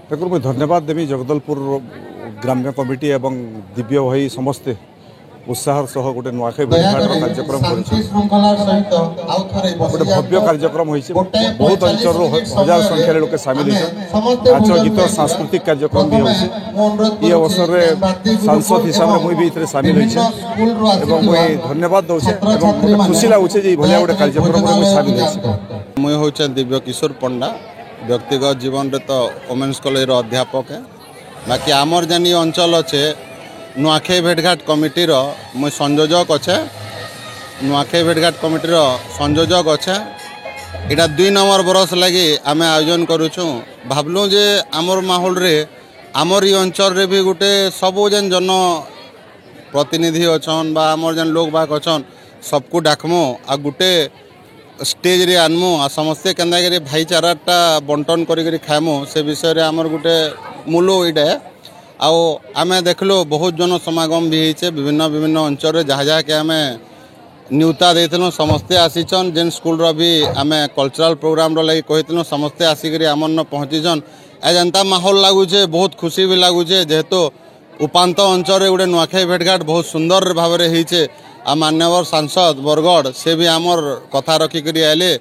देखो मुझे धन्यवाद देवी जगदलपुर ग्राम्य कमिटी एवं दिव्य भाई समस्ते उत्साह सह गोटे नुआखाई भेटघाटर कार्यक्रम गोटे भव्य कार्यक्रम बहुत अंचल हजार संख्यार लोक सामिल होती नाच गीत सांस्कृतिक कार्यक्रम भी होती अवसर में सांसद हिसाब से मुझे सामिल होती मुझे धन्यवाद दूसरे खुशी लगुचे भाया गोटे कार्यक्रम सामिल मुझे हूँ दिव्य किशोर पंडा व्यक्तिगत जीवन रे तो वोमेन्स कॉलेज अध्यापक है बाकी आमर जेन अंचल अच्छे नुआखाई भेटघाट कमिटी मुझे संयोजक अच्छे नुआखाई भेटघाट कमिटी संयोजक अच्छे इटा 2 नंबर बरस लगी आम आयोजन करुचु भावलु जे आमर माहौल रे आमर अंचल रे भी गोटे सबू जेन जन प्रतिनिधि अच्छन बा आमर जेन लोग बाग अच्छन सबको डाकमु आ गोटे स्टेज रे आनमु आ समस्ते केन्दा करी भाईचाराटा बंटन करी खाएमु से विषय रे आमर गोटे मूल इटा आओ आमे देखलो बहुत जन समागम भी होइछे विभिन्न विभिन्न अंचल जहाँ जहाँ के आमे न्यूता देथिलु समस्ते आसीचन जेन स्कूल रो भी आमे कल्चरल प्रोग्राम रो लगी कहिथिलु समस्ते आसिकरी आमन न पहुँचीचन ए जनता माहौल लागुचे बहुत खुशी भी लागुचे जेहेतु उपांत अंचल रे गोटे नुआखाई भेटघाट बहुत सुंदर भाव में होइछे आ मान्यवर सांसद बरगढ़ से भी आमर कथा रखिकी आए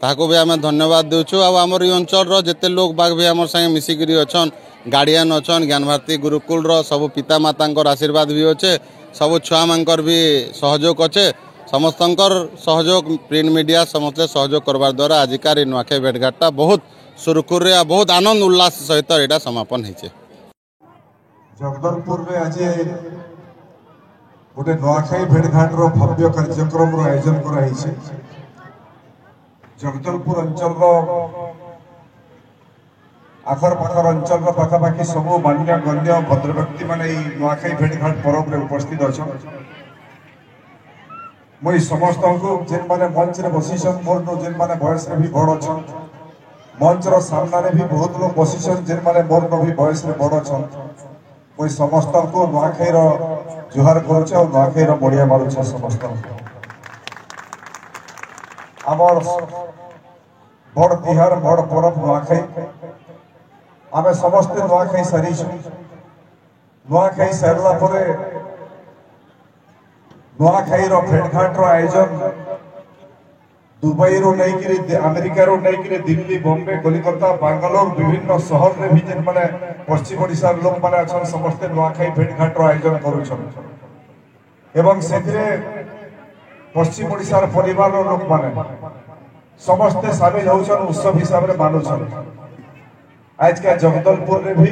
ताको भी आम धन्यवाद देचु आमर अंचल जिते लोग बाग भी आम संगे मिसिकी अच्छन गार्डियन अच्छन ज्ञान भारती गुरुकुल सब पिता माता आशीर्वाद भी अच्छे सब छुआ मानकर भी सहयोग अच्छे समस्त सहयोग प्रिंट मीडिया समस्ते सहयोग करवार द्वारा आजिकार नुआखाई भेटघाटा बहुत सुरखुर बहुत आनंद उल्लास सहित यहाँ समापन होइछे। जगदलपुर में आज गोटे नुआखाई भेटघाटर भव्य कार्यक्रम आयोजन कराई जगदलपुर अंचल आखर पाखर अंचल पाखापाखि सब मान्य गण्य भद्र व्यक्ति मान नुआखाई भेटघाट पर्व में उपस्थित अच्छा मुई समस्त को जेन माने मंच रे बसीसन मोर नो जेन माने बयस रे भी बड़ अच्छा मंच रो सामने भी बहुत लोग बसीसन जेन माने मोर नो भी बयस रे बड़ अच्छा मुई समस्त को नुआखाई रो जुहार करुचे और नुआखाई रो बढ़िया मारुचे समस्त आमर बड़ तिहार बड़ पर्व नुआखाई आम समस्ते नुआखाई सारी नुआखाई सारा पर नुआखाई भेटघाट आयोजन दुबई रू नहीं अमेरिका रू नहीं दिल्ली बॉम्बे कलिकता बांगालोर विभिन्न शहर में भी जेन माने पश्चिम ओडिशा लोक माने अछन समस्ते नुआखाई भेटघाट आयोजन करुछन एवं सेथिरे पश्चिम ओडिशा परिवार लोक माने समस्ते सामिल होछन उत्सव हिसाब रे मानुछन आज के जगदलपुर रे भी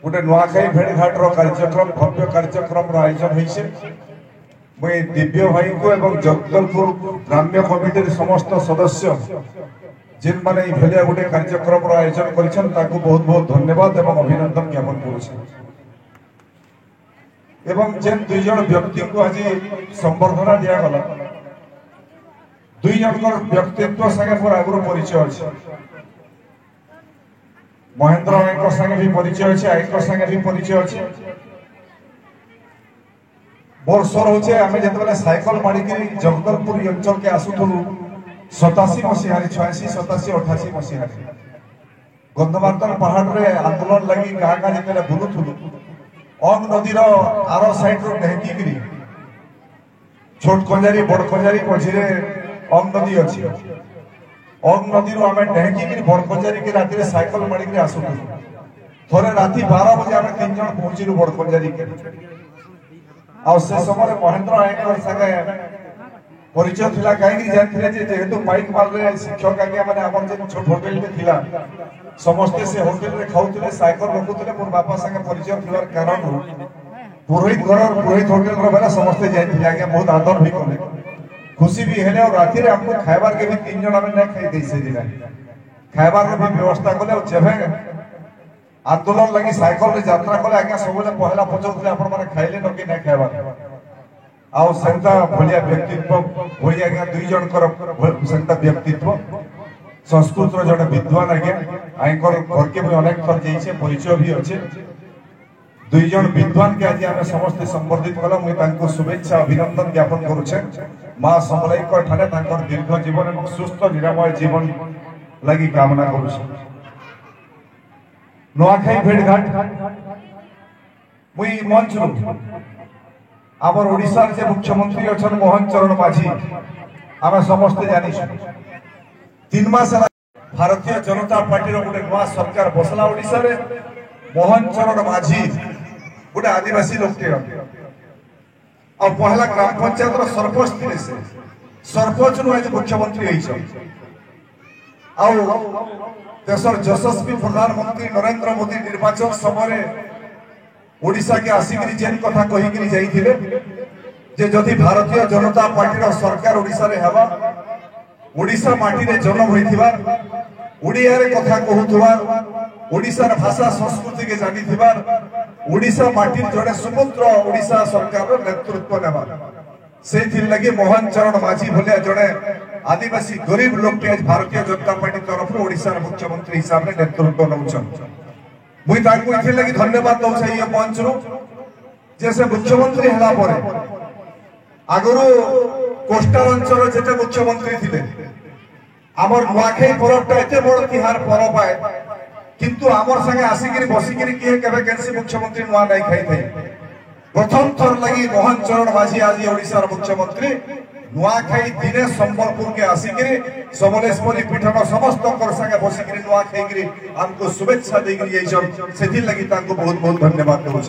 गोटे नुआखाई भेटघाट कार्यक्रम भव्य कार्यक्रम आयोजन होइछे मुई दिव्य भाई को एवं जगदलपुर ग्राम्य कमिटी समस्त सदस्य जिन माने भेलिया गोटे कार्यक्रम आयोजन करिछन ताकू बहुत बहुत धन्यवाद एवं अभिनंदन ज्ञापन करुछे एवं जेन 2 जन व्यक्ति को आज संबर्धना दिया गला 2 जनकर व्यक्तित्व संगे मोर आगुर परिचय अछि महेंद्र भाई संगे भी परिचय अच्छे आई संगे भी परिचय अच्छे मोर स्वर होचे आमे जेतबेले साइकल मारिकी जगदलपुर अंचल के आसुथुलु 87 मसीहा 86 87 88 मसीहा गंधमार्दन पहाड़ रे आंदोलन लगी गाँ गाँ जेतबेले बुलुथुलु अंग नदी रो आरो साइड रो ढेंकी गिरी छोट कंजारी बड़ कंजारी मझिरे अंग नदी अछि अंग नदी रो आमे ढेंकी गिरी बड़ कंजारी के राती रे साइकल मारिकी आसुथुलु थोरे राती 12 बजे आमे 3 जन पहुंचिलु बड़ कंजारी के आ से समय महेंद्र आयकर संगे परिचय थिला काई जानथिले जे जेहेतु बाइक माल रे शिक्षक आज्ञा माने हमर जे छोट होटल में थिला समस्त से होटल रे खाउथिले साइकिल रखुथिले मोर बापा संगे परिचय थिलार कारण पुरोहित घर पुरोहित होटल रो बेला समस्त जाइथिले आज्ञा बहुत आदर भी कले खुशी भी हेले और राती रे हमको खाइबार के भी 3 जन हमें नै खाइ दै से दिला खाइबार के भी व्यवस्था कले और जेबे आंदोलन लगी साइकिल रे यात्रा कले आज्ञा सबले पहला पचौथिले आपण माने खाइले न कि नै खाइबा आ संता भलिया व्यक्तित्व होई आज्ञा 2 जन कर संता व्यक्तित्व संस्कृत रो जने विद्वान आज्ञा आइकर घर के भी अनेक थर जइसे परिचय भी अछि 2 जन विद्वान के आज आमे समस्त संबोधित कला मुई तांको शुभेच्छा अभिनंदन ज्ञापन करूछे मां समलाइक ठाने तांकर दीर्घ जीवन एवं सुस्थ निरामय जीवन लगी कामना करूछे नुआखाई भेटघाट मुई मंच आमर ओडिशा जे मुख्यमंत्री अच्छा मोहन चरण माझी आम समस्ते जानी 3 मास भारतीय जनता पार्टी गोटे नुआ सरकार बसला ओडिशा रे मोहन चरण माझी गोटे आदिवासी लोकटे और पहला ग्राम पंचायत सरपंच थे से सरपंच नु आज मुख्यमंत्री देशर यशस्वी प्रधानमंत्री नरेंद्र मोदी निर्वाचन समय ओडिशा के आसिक जेन कथा कहीकि जाइथिले जे जदि भारतीय जनता पार्टी सरकार ओडिशा रे हेबा ओडिशा माटी रे जन्म होइथिबा ओडिया रे कथा कहूथुबा ओडिशा रे भाषा संस्कृति के जानिथिबा ओडिशा माटी जड़े सुपुत्र ओडिशा सरकार रो नेतृत्व नेबा से लगे मोहन चरण माझी भले जड़े आदिवासी गरीब लोग आज भारतीय जनता पार्टी तरफ ओडिशा मुख्यमंत्री हिसाब से नेतृत्व नौछन मुई ताकू इथे लगी धन्यवाद दउछ ये मंच रो जैसे मुख्यमंत्री हला परे आगरो कोस्टल अंचल जेते मुख्यमंत्री थिले आमर नुआखाई परबटा एते बड़ तिहार परब आए किंतु आमर संगे आसिकिरी बसिकिरी किए केबे केनसी मुख्यमंत्री नुआ नै खाई थे प्रथम थर लगी मोहन चरण माझी आज ओडिशा मुख्यमंत्री नुआखाई दिने संबलपुर के आसिकिरी समलेश्वरी पीठन समस्त संगे बसिकिरी नुआखाई हमको शुभेच्छा देगिरी सेथि लगी तांको बहुत बहुत धन्यवाद दउछ।